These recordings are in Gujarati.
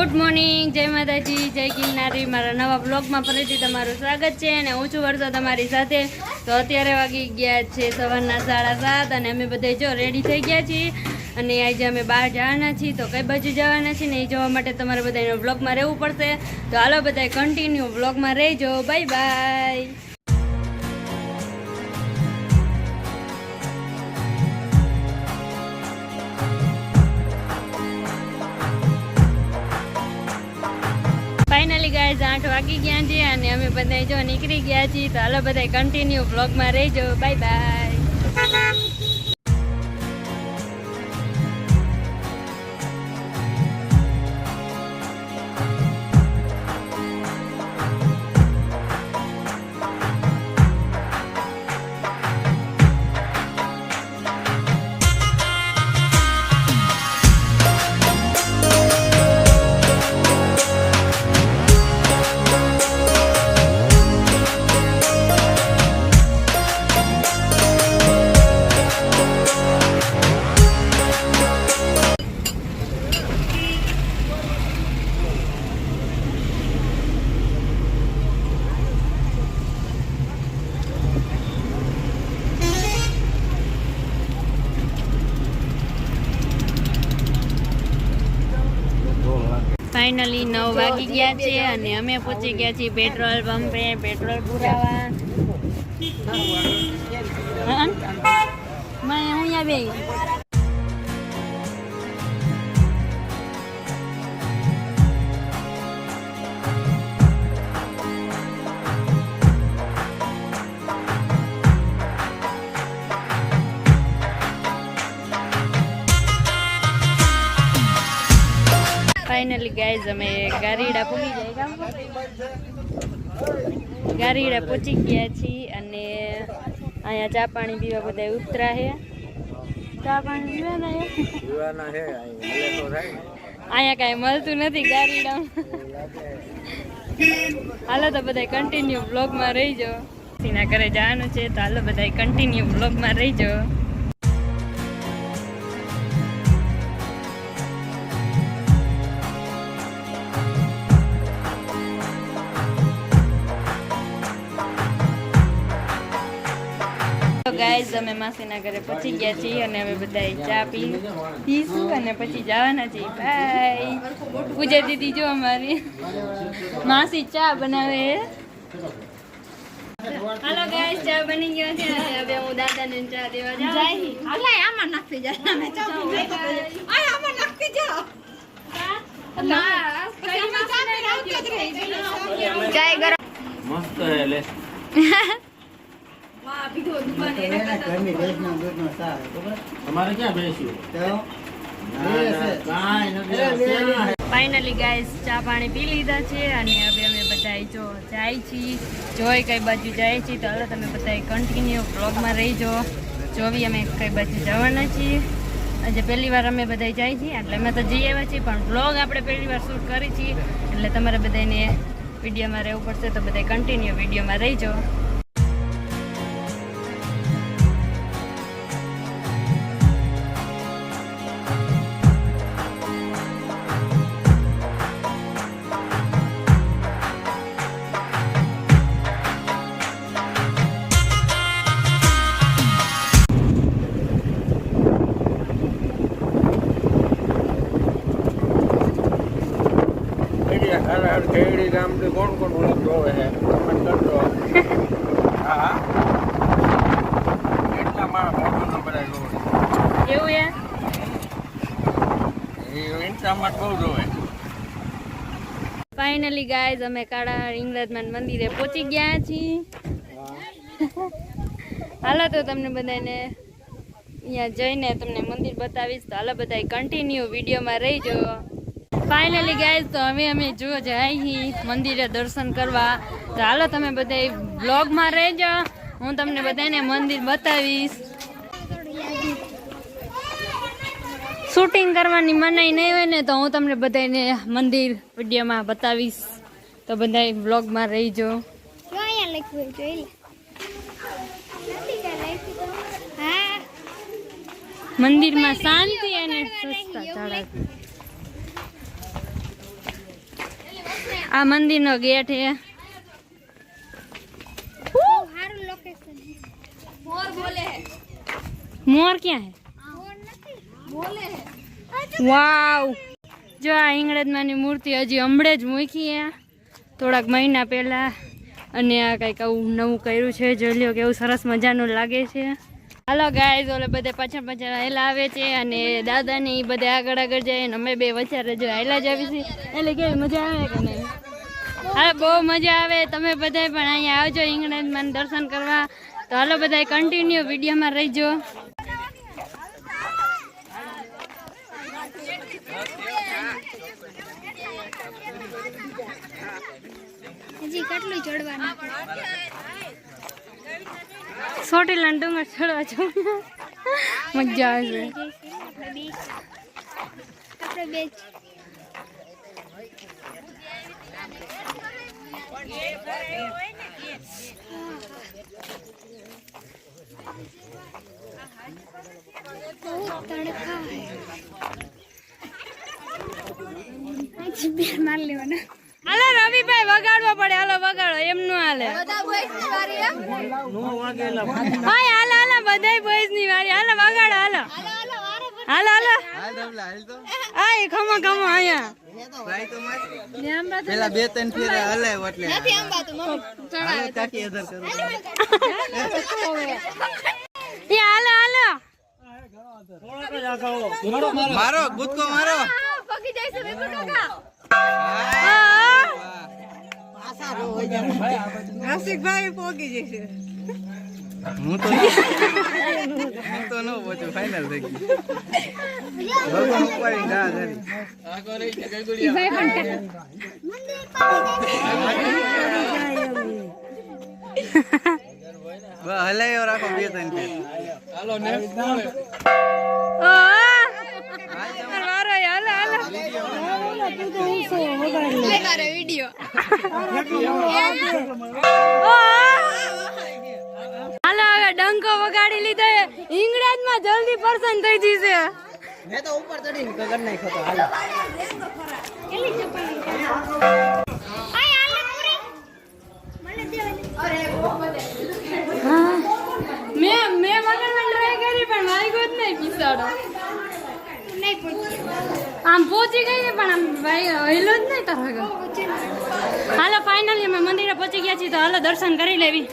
ગુડ મોર્નિંગ, જય માતાજી, જય ગિરનારી। મારા નવા બ્લોગમાં ફરીથી તમારું સ્વાગત છે અને હું છું વર્ષો તમારી સાથે। તો અત્યારે વાગી ગયા છે સવારના 7:30 અને અમે બધા જો રેડી થઈ ગયા છીએ અને આજે અમે બહાર જવાના છીએ। તો કઈ બાજુ જવાના છીએ ને એ જોવા માટે તમારે બધાને બ્લોગમાં રહેવું પડશે। તો હાલો બધા કન્ટિન્યુ બ્લોગમાં રહેજો। Bye bye. फाइनली गाइस 8 वागी गया છે અને અમે બધા જો નીકળી ગયા છીએ। તો હાલો બધા કન્ટિન્યુ બ્લોગમાં રહેજો। Bye bye. फाइनली 9 वागी गया છે અને અમે પહોંચી ગયા છીએ પેટ્રોલ પંપે પેટ્રોલ પુરાવા। હું અહીંયા બે फाइनली गाइस અમે ગારીડા પૂગી ગયા ગારીડા પહોંચી ગયા છીએ અને અહીંયા ચા પાણી પીવા બધા ઉતરા છે। ચા પાણી પીવાના છે અહીંયા કાંઈ મળતું નથી ગારીડામાં। હાલો તો બધા કન્ટિન્યુ બ્લોગમાં રહીજો। સીના ઘરે જવાનું છે તો હાલો બધા કન્ટિન્યુ બ્લોગમાં રહીજો। गाइस અમે માસીના ઘરે પહોંચી ગયા છીએ અને હવે બધા ચા પીશું અને પછી જવાના છીએ। બાય। પૂજા દીદી જો અમારી માસી ચા બનાવે। હાલો ગાઈસ ચા બની ગયો છે અને હવે હું દાદાને ચા દેવા જાઉં છું। અલા આમાં નાખી જા અમે ચા પીએ તો આ આમાં નાખી જા ચાય ગરમ મસ્ત હે લે हमारे क्या फाइनली गाइस चા પાણી પી લીધા છે અને હવે અમે બધા જો જાય છીએ જોઈ કઈ બાજુ જાય છીએ। તો હાલો તમે બધા કન્ટિન્યુ બ્લોગમાં રહીજો। જોવી અમે કઈ બાજુ જવાના છીએ। આજે પહેલી વાર અમે બધા જાય છીએ એટલે અમે તો જઈ આવ્યા છીએ પણ બ્લોગ આપણે પહેલી વાર શૂટ કરી છીએ એટલે તમારે બધાને વિડીયોમાં રહેવું પડશે। તો બધા કન્ટિન્યુ વિડીયોમાં રહીજો। खेड़ी गाम से कौन कौन जोवे है हाँ કેટલા મારા ફોટો નંબર આવ્યો એવું હે એ ઇન્સ્ટામાં બહુ જોવે। ફાઇનલી ગાઈઝ અમે કાળા ઇંગ્લેજમાન મંદિરે પહોંચી ગયા છીએ। હાલો તો તમને બધાને અહીંયા જઈને તમને મંદિર બતાવીશ। તો હાલો બધા કન્ટિન્યુ વિડીયોમાં રહીજો। फाइनली गाइस तो અમે જો જાય મંદિરે દર્શન કરવા। તો હાલો તમે બધા બ્લોગમાં રહેજો। હું તમને બધાને મંદિર બતાવીશ। શૂટિંગ કરવાની મનાઈ નહીં હોય ને તો હું તમને બધાને મંદિર વિડીયોમાં બતાવીશ। તો બધા બ્લોગમાં રહીજો। મંદિરમાં શાંતિ અને સ્વચ્છતા જાળવવી। આ મંદિરનો ગેટ છે. મોર ક્યાં હે? વાવ, જો આ હિંગળાજમાંની મૂર્તિ હજી હમણે જ મૂકી હે થોડાક મહિના પહેલા. અને આ કંઈક આવું નવું કર્યું છે, જોઈ લ્યો કેવું સરસ મજાનું લાગે છે. હાલો ગાઈઝ, ઓલે બધે પાછળ હેલા આવે છે અને દાદાને એ બધે આગળ જાય અને અમે બે વચારે જો હેલા જ આવી છે. એટલે કેવી મજા આવે કે નહીં? હા, બહુ મજા આવે. તમે બધા પણ અહીંયા આવજો હિંગળાજમાં દર્શન કરવા. તો હાલો બધા કન્ટિન્યુ વિડીયોમાં રહીજો. હજી કેટલું ચડવાનું? સોટીલા ડુંગર ચડવા છો, મજા આવશે. આપણે બે તડકા માર લેવાના. હાલો રવિભાઈ, વગાડવો પડે. હાલો વગાડો, એમ નું હાલે. હાય હાલો હાલો, બધાય બોયઝ ની વારી. હાલો વગાડો, હાલો હાલો હાલો. આય ખમો ખમો અહીંયા. પેલા બે ત્રણ ફેરા હલાય એટલે નથી અંબાતું મમ્મી ચડાવે કાકી અધર કરો એ હાલો હાલો. મારો ગુદકો મારો પગી જાય છે બેબુ કાકા. નાસિકભાઈ પોગી જશે. હું તો ન પહોંચું, ફાઇનલ થઈ ગઈ. ભગવાન ઉપાડી ગા કરી હલાયો રાખો બે ત્રણ ફેર. હાલો નેક્સ્ટ વારો હાલો હાલો. વિડિયો હાલો હવે ડંકો વગાડી લીધો. હિંગળાજમાં જલ્દી પર્સન થઈ જશે. મેં તો ઉપર ચડીને કગર નાખ્યો તો. હાલો કેટલી ચપાઈ આય આલે પૂરી મને દે. અરે મેં વગાડવાની ટ્રાય કરી પણ વાગ્યો જ નહીં પિસાડો. નહીં પહોંચી. આમ પહોંચી ગઈ ને પણ આમ ભાઈ હેલો જ નહીં તારા. હાલો ફાઇનલી અમે મંદિરે પહોંચી ગયા છીએ. તો હાલો દર્શન કરી લેવી.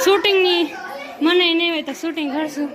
શૂટિંગની મને નહીં હોય તો શૂટિંગ કરશું.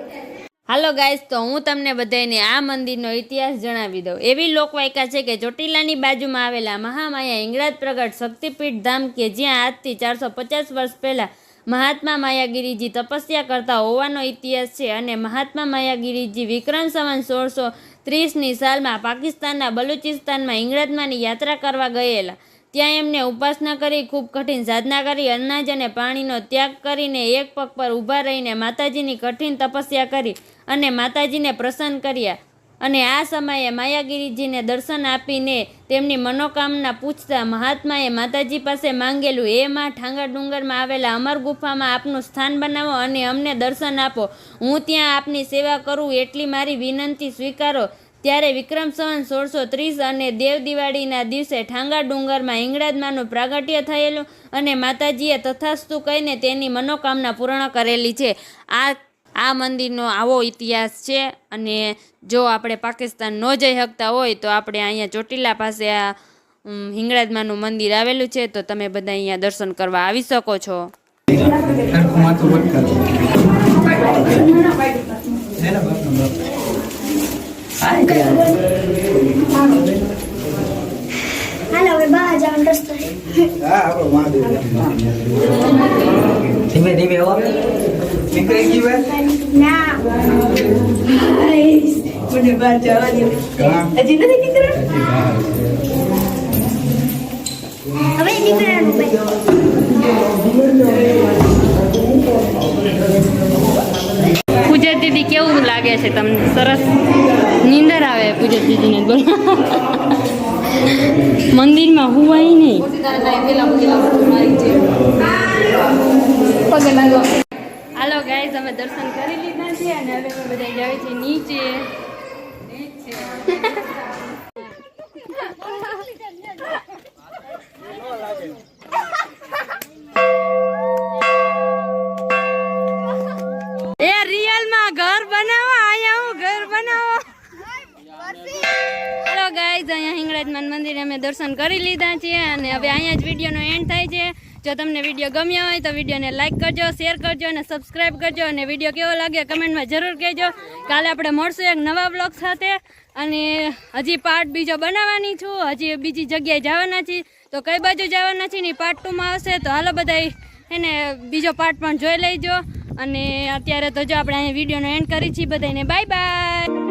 હાલો ગાઈસ, તો હું તમને બધાને આ મંદિરનો ઇતિહાસ જણાવી દઉં. એવી લોકવાયકા છે કે ચોટીલાની બાજુમાં આવેલા મહામાયા હિંગળાજ પ્રગટ શક્તિપીઠ ધામ કે જ્યાં આજથી 450 વર્ષ પહેલાં મહાત્મા માયાગીરીજી તપસ્યા કરતા હોવાનો ઇતિહાસ છે. અને મહાત્મા માયાગીરીજી વિક્રમ સંવત 1630ની સાલમાં પાકિસ્તાનના બલુચિસ્તાનમાં હિંગળાજમાંની યાત્રા કરવા ગયેલા. ત્યાં એમને ઉપાસના કરી, ખૂબ કઠિન સાધના કરી, અનાજ અને પાણીનો ત્યાગ કરીને એક પગ પર ઊભા રહીને માતાજીની કઠિન તપસ્યા કરી અને માતાજીને પ્રસન્ન કર્યા. અને આ સમયે માયાગીરીજીને દર્શન આપીને તેમની મનોકામના પૂછતા મહાત્માએ માતાજી પાસે માંગેલું, હે માં, ઠાંગા ડુંગરમાં આવેલા અમર ગુફામાં આપનું સ્થાન બનાવો અને અમને દર્શન આપો. હું ત્યાં આપની સેવા કરું એટલી મારી વિનંતી સ્વીકારો. ત્યારે વિક્રમ સંવત 1630 અને દેવ દિવાળીના દિવસે ઠાંગા ડુંગરમાં હિંગળાજમાંનું પ્રાગટ્ય થયેલું અને માતાજીએ તથાસ્તુ કહીને તેની મનોકામના પૂર્ણ કરેલી છે. આ મંદિરનો આવો ઇતિહાસ છે. અને જો આપણે પાકિસ્તાન ન જઈ શકતા હોય તો આપણે અહીંયા ચોટીલા પાસે આ હિંગળાજમાંનું મંદિર આવેલું છે. તો તમે બધા અહીંયા દર્શન કરવા આવી શકો છો. હાલો હવે બહાર જવાનો રસ્તો છે. ધીમે ધીમે હો નીકળી ગઈ વે ના મને બહાર જવા દે. હજી નથી નીકળ્યો. હવે નીકળવાનું ભાઈ. પૂજા દીદી કેવું લાગે છે તમને? સરસ નીંદર આવે પૂજા દીદીને? બોલો મંદિરમાં હુવાય નહીં. હાલો ગાઈઝ, અમે દર્શન કરી લીધા છે અને હવે અમે બધા જાય છે નીચે. ગાઈઝ અહીંયા હિંગળાજમાન મંદિરે અમે દર્શન કરી લીધા છે અને હવે અહીંયા જ વિડીયોનો એન્ડ થાય છે. જો તમને વિડીયો ગમ્યો હોય તો વિડીયોને લાઇક કરજો, શેર કરજો અને સબસ્ક્રાઈબ કરજો અને વિડીયો કેવો લાગ્યો કમેન્ટમાં જરૂર કહેજો. કાલે આપણે મળશું એક નવા બ્લોગ સાથે અને હજી પાર્ટ બીજો બનાવવાની છું. હજી બીજી જગ્યાએ જવાના છીએ તો કઈ બાજુ જવાના છીએ ને પાર્ટ 2 માં આવશે. તો હાલો બધાય એને બીજો પાર્ટ પણ જોઈ લેજો અને અત્યારે તો જો આપણે અહીંયા વિડીયોનો એન્ડ કરી છીએ. બધાને બાય બાય.